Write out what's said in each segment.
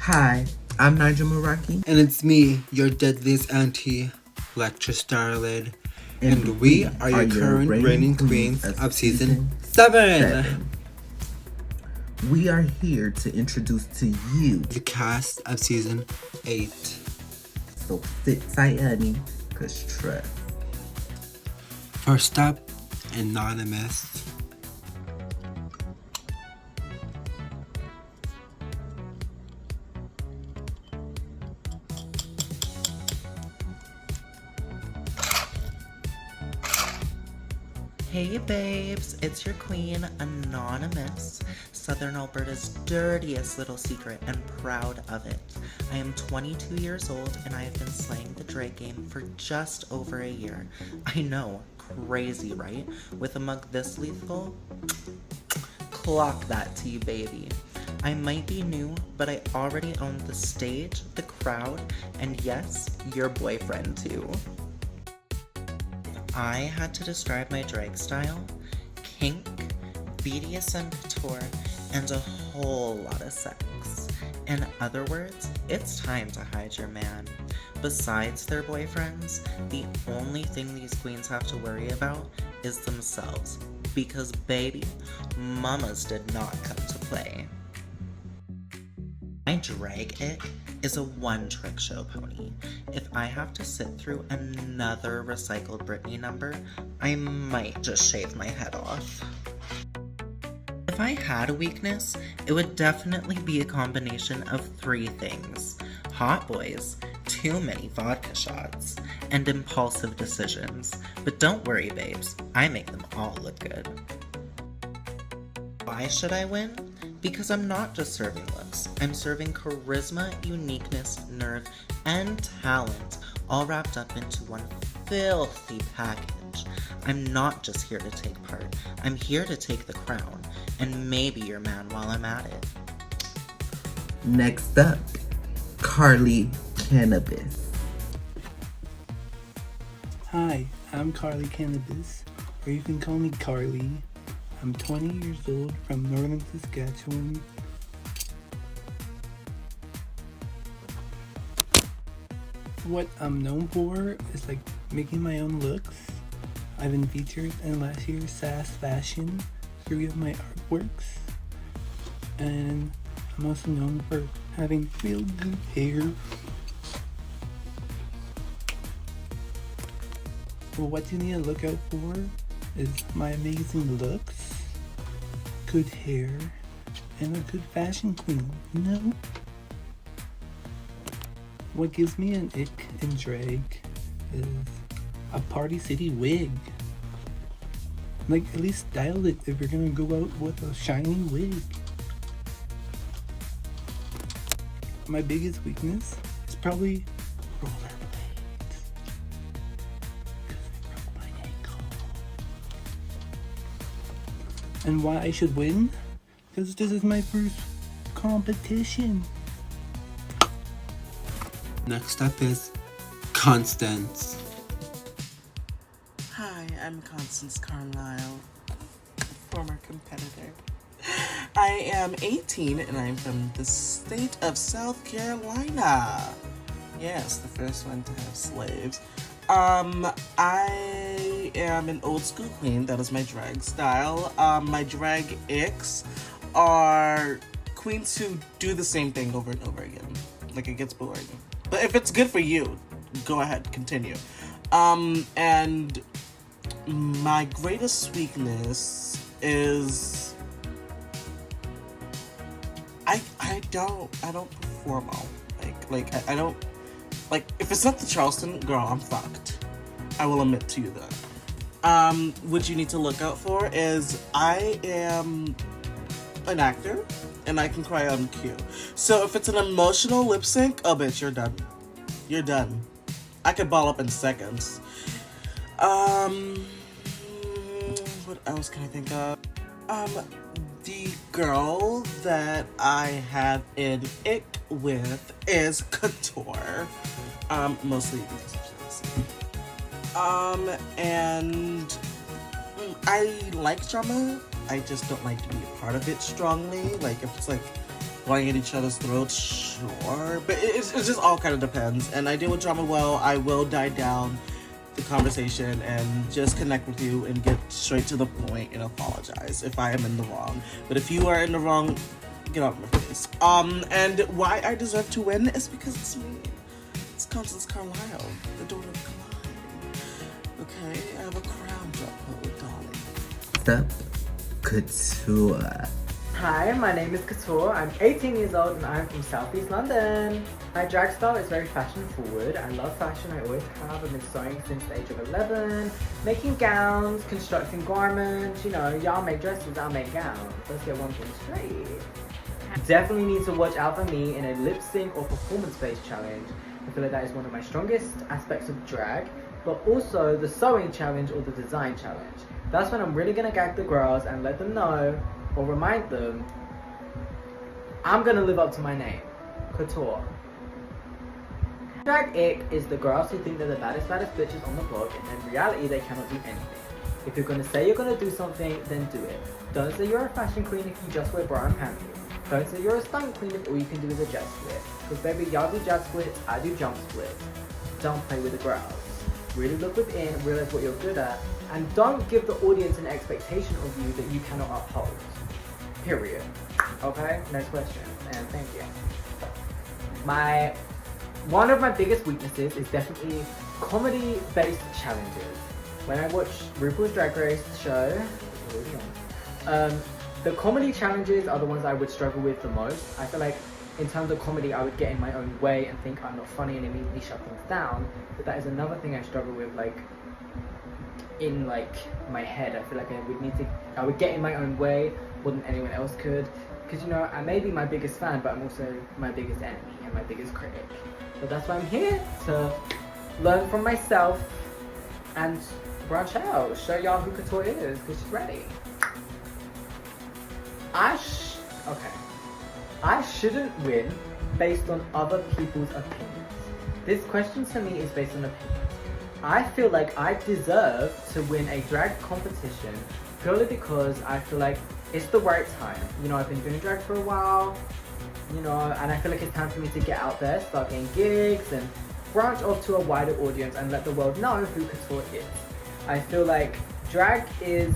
Hi, I'm Nigel meraki, And it's me, your deadliest auntie, Lectra Starlet. And we are your current reigning queens of season 7. We are here to introduce to you The cast of season 8. So sit tight, honey, cause trust. First up, Anonymous. Hey babes, it's your queen, Anonymous, Southern Alberta's dirtiest little secret, and proud of it. I am 22 years old and I have been slaying the drag game for just over a year. I know, crazy, right? With a mug this lethal? Clock that to you, baby. I might be new, but I already own the stage, the crowd, and yes, your boyfriend too. I had to describe my drag style, kink, BDSM couture, and a whole lot of sex. In other words, it's time to hide your man. Besides their boyfriends, the only thing these queens have to worry about is themselves. Because baby, mamas did not come to play. My drag it is a one-trick show pony. If I have to sit through another recycled Britney number, I might just shave my head off. If I had a weakness, it would definitely be a combination of 3 things: hot boys, too many vodka shots, and impulsive decisions. But don't worry, babes, I make them all look good. Why should I win? Because I'm not just serving looks, I'm serving charisma, uniqueness, nerve, and talent, all wrapped up into one filthy package. I'm not just here to take part, I'm here to take the crown, and maybe your man while I'm at it. Next up, Carly Cannabis. Hi, I'm Carly Cannabis, or you can call me Carly. I'm 20 years old from northern Saskatchewan. What I'm known for is like making my own looks. I've been featured in last year's SAS Fashion, 3 of my artworks. And I'm also known for having real good hair. Well, what you need to look out for is my amazing looks, good hair, and a good fashion queen, you know? What gives me an ick in drag is a Party City wig. Like, at least style it if you're gonna go out with a shiny wig. My biggest weakness is probably rollerblades. Because I broke my ankle. And why I should win? Because this is my first competition. Next up is Constance. Hi, I'm Constance Carlisle, former competitor. I am 18 and I'm from the state of South Carolina. Yes, the first one to have slaves. I am an old school queen. That is my drag style. My drag icks are queens who do the same thing over and over again. Like, it gets boring. But if it's good for you, go ahead, continue. And my greatest weakness is I don't perform well. I don't like, if it's not the Charleston, girl, I'm fucked. I will admit to you that. What you need to look out for is I am an actor and I can cry on cue. So if it's an emotional lip sync, oh bitch, you're done. You're done. I could ball up in seconds. What else can I think of? The girl that I have an ick with is Couture. Mostly because of Shareza. And I like drama. I just don't like to be a part of it strongly. Like, if it's like going at each other's throats, sure. But it just all kind of depends. And I deal with drama well. I will die down the conversation and just connect with you and get straight to the point and apologize if I am in the wrong. But if you are in the wrong, get off my face. And why I deserve to win is because it's me. It's Constance Carlisle, the daughter of Carmen. Okay, I have a crown drop, darling. Step Couture. Hi, my name is Couture. I'm 18 years old and I'm from Southeast London. My drag style is very fashion forward. I love fashion, I always have. I've been sewing since the age of 11, making gowns, constructing garments. You know, y'all make dresses, I'll make gowns. Let's get one thing straight. Definitely need to watch out for me in a lip sync or performance-based challenge. I feel like that is one of my strongest aspects of drag, but also the sewing challenge or the design challenge. That's when I'm really gonna gag the girls and let them know or remind them I'm gonna live up to my name, Couture. Drag ick is the girls who think they're the baddest bitches on the block, and in reality they cannot do anything. If you're gonna say you're gonna do something, then do it. Don't say you're a fashion queen if you just wear bra and panties. Don't say you're a stunt queen if all you can do is a jet split. Because baby, y'all do jet splits, I do jump splits. Don't play with the girls. Really look within, realize what you're good at, and don't give the audience an expectation of you that you cannot uphold. Period. Okay, next question, and thank you. One of my biggest weaknesses is definitely comedy-based challenges. When I watch RuPaul's Drag Race show, the comedy challenges are the ones I would struggle with the most. I feel like in terms of comedy, I would get in my own way and think I'm not funny and immediately shut things down. But that is another thing I struggle with, like in like my head. I feel like I would get in my own way more than anyone else could. Because you know, I may be my biggest fan, but I'm also my biggest enemy and my biggest critic. But that's why I'm here, to learn from myself and branch out, show y'all who Couture is, because she's ready. I shouldn't win based on other people's opinions. This question to me is based on opinions. I feel like I deserve to win a drag competition purely because I feel like it's the right time. You know, I've been doing drag for a while, you know, and I feel like it's time for me to get out there, start getting gigs, and branch off to a wider audience and let the world know who Couture is. I feel like drag is,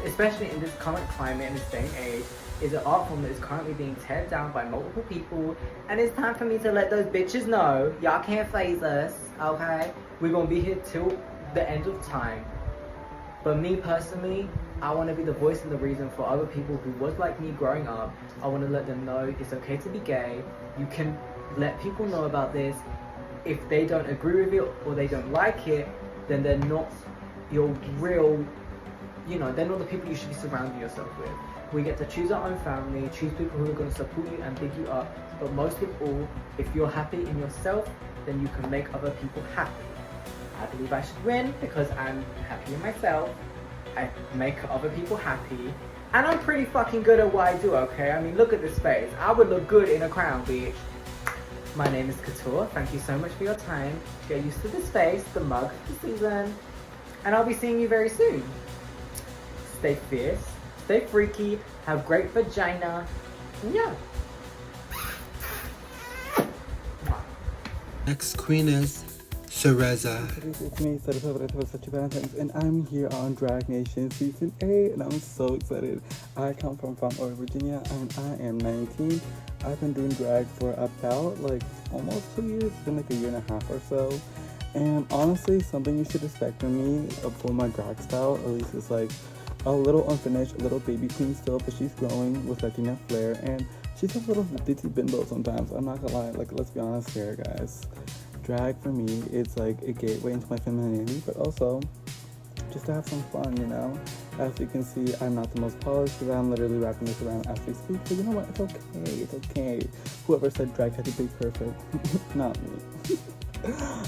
especially in this current climate and this day and age, is an art form that is currently being teared down by multiple people, and it's time for me to let those bitches know, y'all can't phase us, okay? We're gonna be here till the end of time. But me personally, I want to be the voice and the reason for other people who was like me growing up. I want to let them know it's okay to be gay. You can let people know about this. If they don't agree with it or they don't like it, then they're not your real, you know, they're not the people you should be surrounding yourself with. We get to choose our own family, choose people who are going to support you and big you up. But most of all, if you're happy in yourself, then you can make other people happy. I believe I should win because I'm happy in myself. I make other people happy, and I'm pretty fucking good at what I do, okay? I mean, look at this face. I would look good in a crown, bitch. My name is Couture. Thank you so much for your time. Get used to this face, the mug for the season, and I'll be seeing you very soon. Stay fierce, stay freaky, have great vagina, and yeah. Next queen is Shareza. It's me, Shareza, and I'm here on Drag Nation Season 8, and I'm so excited. I come from Oilia, Virginia, and I am 19. I've been doing drag for about like almost 2 years. It's been like a year and a half or so. And honestly, something you should expect from me for my drag style, at least it's like a little unfinished, a little baby queen still, but she's growing with Latina flair, and she's a little ditty bimbo sometimes. I'm not gonna lie, like, let's be honest here, guys. Drag for me is like a gateway into my femininity, but also just to have some fun, you know? As you can see, I'm not the most polished, because I'm literally wrapping this around as we speak, but you know what? It's okay, it's okay. Whoever said drag had to be perfect, not me.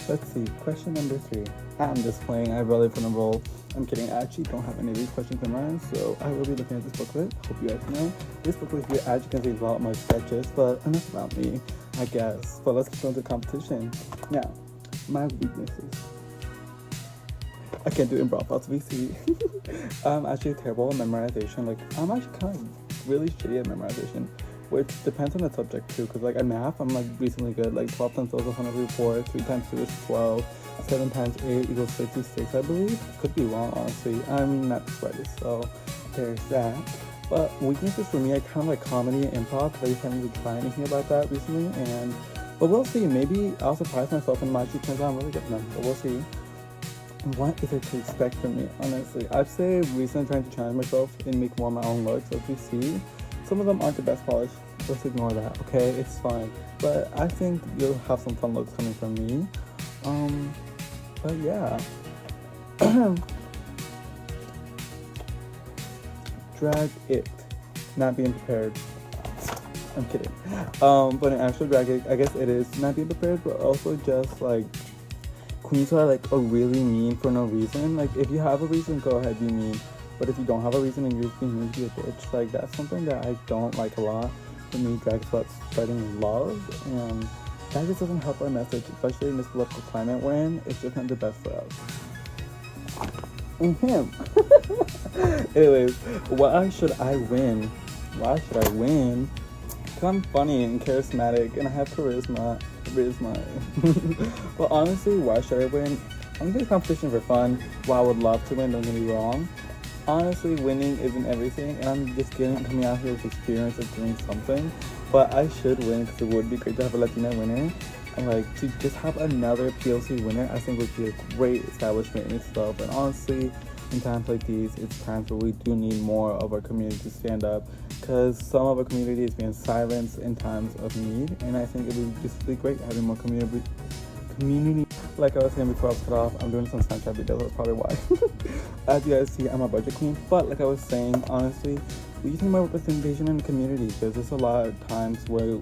Let's see, question number 3. I'm just playing, I really put a roll. I'm kidding, I actually don't have any of these questions memorized, so I will be looking at this booklet. Hope you guys know. This booklet here, as you can see, is a lot of my sketches, but enough about me, I guess. But let's get into the competition. Now, my weaknesses. I can't do improv, as we see. I'm actually terrible at memorization. Like, I'm actually kind of really shitty at memorization. which depends on the subject too, because like at math I'm like recently good. Like 12 times 12 is 104, 3 times 2 is 12, 7 times 8 equals 56, I believe. Could be wrong, honestly. I'm not the smartest, so there's that. But weaknesses for me, I kind of like comedy and improv, because I just haven't really tried anything about that recently, but we'll see. Maybe I'll surprise myself and it actually turns out I'm really good at them, but we'll see. What is there to expect from me, honestly? I'd say recently I'm trying to challenge myself and make more of my own looks. As you see, some of them aren't the best polished. Let's ignore that, okay? It's fine. But I think you'll have some fun looks coming from me. But yeah. Drag it. Not being prepared. I'm kidding. But an actual drag it, I guess it is not being prepared, but also just like queens who are like really mean for no reason. Like if you have a reason, go ahead, be mean. But if you don't have a reason and you're just being mean to be a bitch, like that's something that I don't like a lot. For me, drag is about spreading love, and that just doesn't help our message, especially in this political climate we're in. It's just not the best for us. Anyways, why should I win? Why should I win? Because I'm funny and charismatic and I have charisma. But honestly, why should I win? I'm doing competition for fun. While I would love to win, don't get me wrong. Honestly, winning isn't everything, and I'm just coming out here with experience of doing something. But I should win because it would be great to have a Latina winner. And like to just have another PLC winner, I think would be a great establishment in itself. And honestly, in times like these, it's times where we do need more of our community to stand up, because some of our community is being silenced in times of need. And I think it would just be great having more community. Like I was saying before I was cut off, I'm doing some Snapchat videos, that's probably why. As you guys see, I'm a budget queen. But like I was saying, honestly, we just need more representation in the community, because there's a lot of times where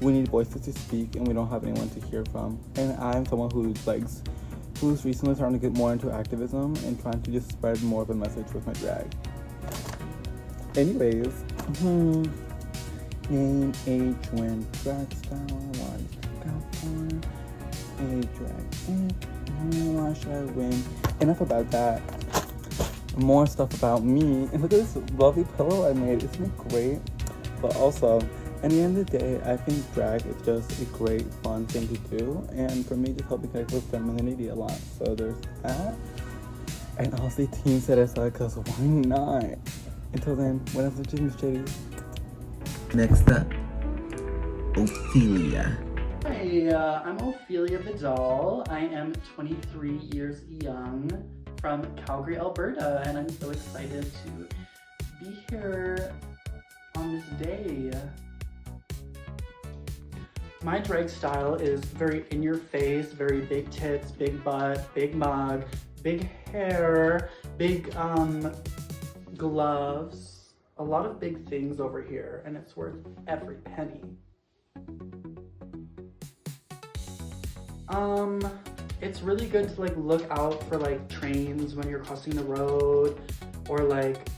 we need voices to speak and we don't have anyone to hear from. And I'm someone who's recently starting to get more into activism and trying to just spread more of a message with my drag. Anyways, name, age, when, drag style, why should I win? Enough about that. More stuff about me. And look at this lovely pillow I made. Isn't it great? But also, at the end of the day, I think drag is just a great, fun thing to do. And for me, just helping connect with femininity a lot. So there's that. And honestly, Team Shareza, because why not? Until then, what else is Miss Shady? Next up, Oilia. Hi, I'm Oilia the doll. I am 23 years young from Calgary, Alberta, and I'm so excited to be here on this day. My drag style is very in your face, very big tits, big butt, big mug, big hair, big gloves, a lot of big things over here, and it's worth every penny. It's really good to like look out for like trains when you're crossing the road, or like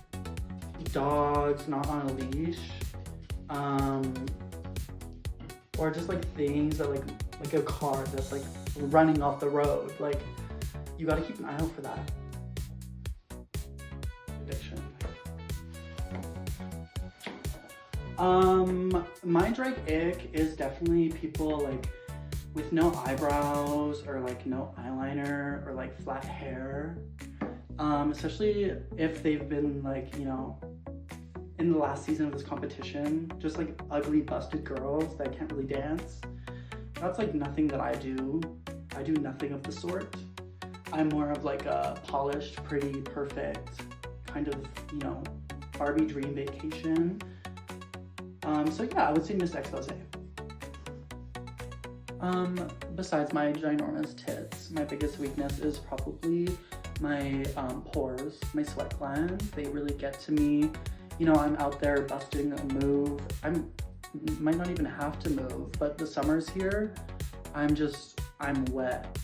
dogs not on a leash, or just like things that like a car that's like running off the road. Like you gotta keep an eye out for that. Addiction. My drag ick is definitely people like with no eyebrows or like no eyeliner or like flat hair, especially if they've been like, you know, in the last season of this competition, just like ugly busted girls that can't really dance. That's like nothing that I do. I do nothing of the sort. I'm more of like a polished, pretty, perfect kind of, you know, Barbie dream vacation. So yeah, I would say Miss Expose. Besides my ginormous tits, my biggest weakness is probably my pores, my sweat glands. They really get to me. You know, I'm out there busting a move. Might not even have to move, but the summer's here. I'm wet.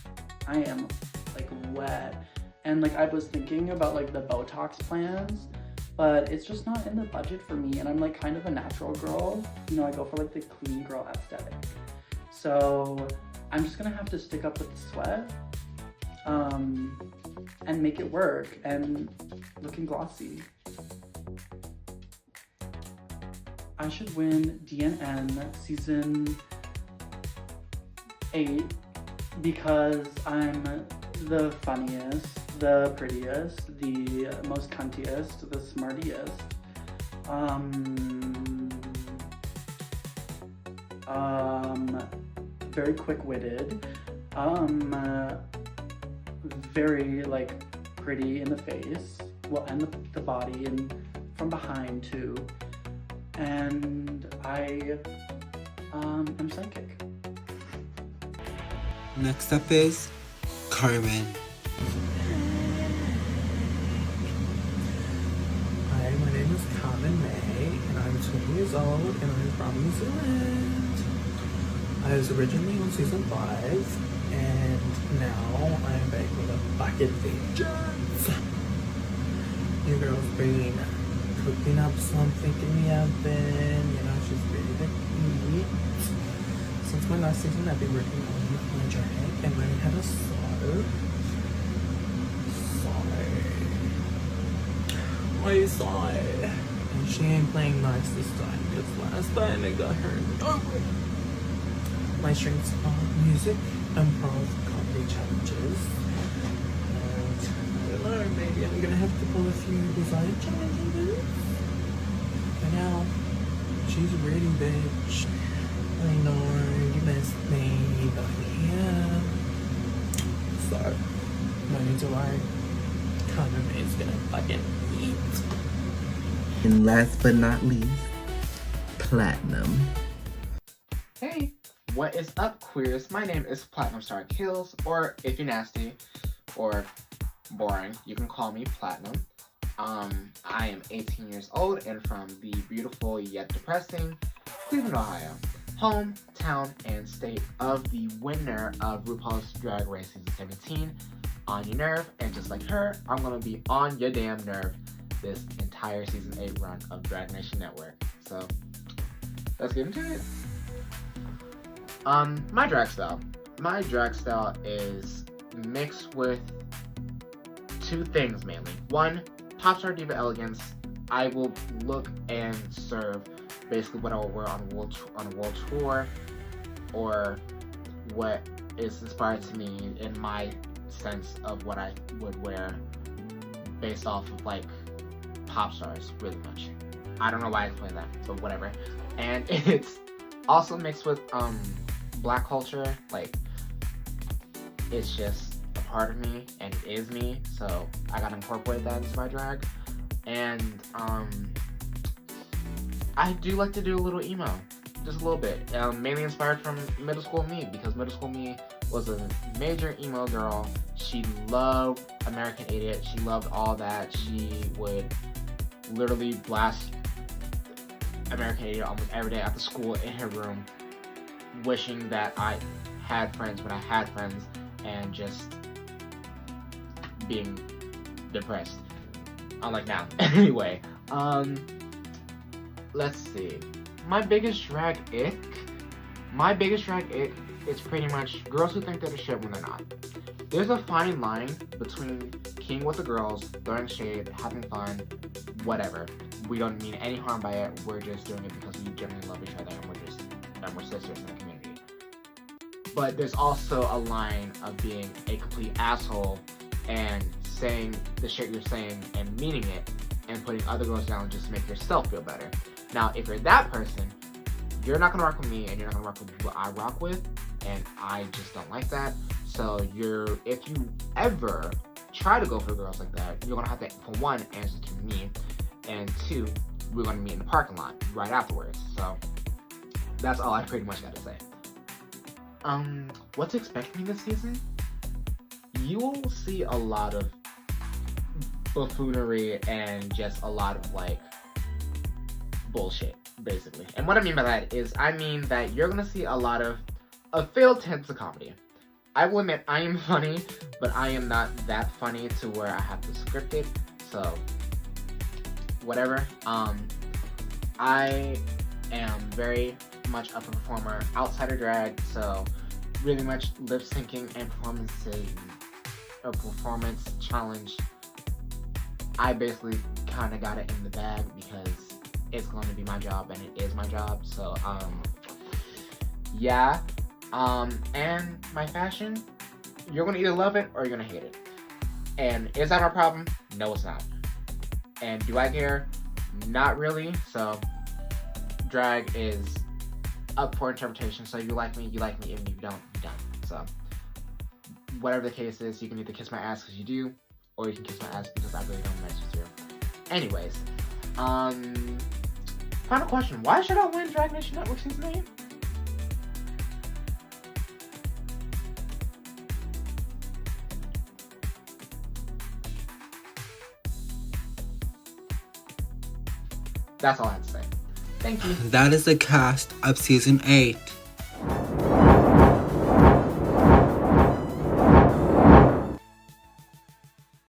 I am like wet. And like I was thinking about like the Botox plans, but it's just not in the budget for me. And I'm like kind of a natural girl. You know, I go for like the clean girl aesthetic. So I'm just gonna have to stick up with the sweat and make it work and looking glossy. I should win DNN season 8 because I'm the funniest, the prettiest, the most cuntiest, the smartiest. Very quick-witted. Very like pretty in the face, well, and the body and from behind too. And I am psychic. Next up is Carmen. Hi, my name is Carmen May, and I'm 20 years old, and I'm from New Zealand. I was originally on season 5, and now I'm back with a bucket vengeance. Your girl's been cooking up something in the oven, you know, she's ready to eat. Since my last season, I've been working on my drag and learning how to sew. And she ain't playing nice this time, because last time I got her over. My strengths are music, improv, comedy challenges. And I don't know, maybe I'm gonna have to pull a few design challenges. But now, she's ready, bitch. I know, you missed me, but yeah. So, no need to worry. Carmen is gonna fucking eat. And last but not least, Platinum. Hey, what is up, queers? My name is Platinum Star Kills, or if you're nasty or boring, you can call me Platinum. I am 18 years old and from the beautiful yet depressing Cleveland, Ohio, hometown and state of the winner of RuPaul's Drag Race Season 17, On Your Nerve, and just like her, I'm gonna be on your damn nerve this entire Season 8 run of Drag Nation Network. So, let's get into it. My drag style. My drag style is mixed with two things mainly. One, pop star diva elegance. I will look and serve basically what I will wear on a world tour, or what is inspired to me in my sense of what I would wear based off of like pop stars, really much. I don't know why I explained that, but whatever. And it's also mixed with black culture. Like, it's just a part of me and it is me, so I gotta incorporate that into my drag. And I do like to do a little emo, just a little bit, mainly inspired from middle school me, because middle school me was a major emo girl. She loved American Idiot, she loved all that. She would literally blast American Idiot almost every day after school in her room, wishing that I had friends when I had friends, and just being depressed. Unlike now. Anyway, let's see. My biggest drag ick is pretty much girls who think they're the shit when they're not. There's a fine line between king with the girls, throwing shade, having fun, whatever. We don't mean any harm by it. We're just doing it because we genuinely love each other, and we're sisters in the community. But there's also a line of being a complete asshole and saying the shit you're saying and meaning it, and putting other girls down just to make yourself feel better. Now, if you're that person, you're not gonna rock with me, and you're not gonna rock with what I rock with, and I just don't like that. So if you ever try to go for girls like that, you're gonna have to, for one, answer to me, and two, we're gonna meet in the parking lot right afterwards. So that's all I pretty much gotta say. What to expect from me this season? You will see a lot of buffoonery and just a lot of like bullshit, basically. And what I mean by that is, I mean that you're gonna see a lot of a failed attempt at comedy. I will admit I am funny, but I am not that funny to where I have to script it. So whatever. I am very much of a performer outside of drag, so really much lip syncing and performance challenge. I basically kind of got it in the bag because it's going to be my job, and it is my job. So, yeah. And my fashion, you're going to either love it or you're going to hate it. And is that my problem? No, it's not. And do I care? Not really. So, drag is up for interpretation. So, if you like me, you like me. If you don't, you don't. So, whatever the case is, you can either kiss my ass because you do, or you can kiss my ass because I really don't mess with you. Anyways, final question. Why should I win Drag Nation Network Season 8? That's all I have to say. Thank you. That is the cast of Season 8.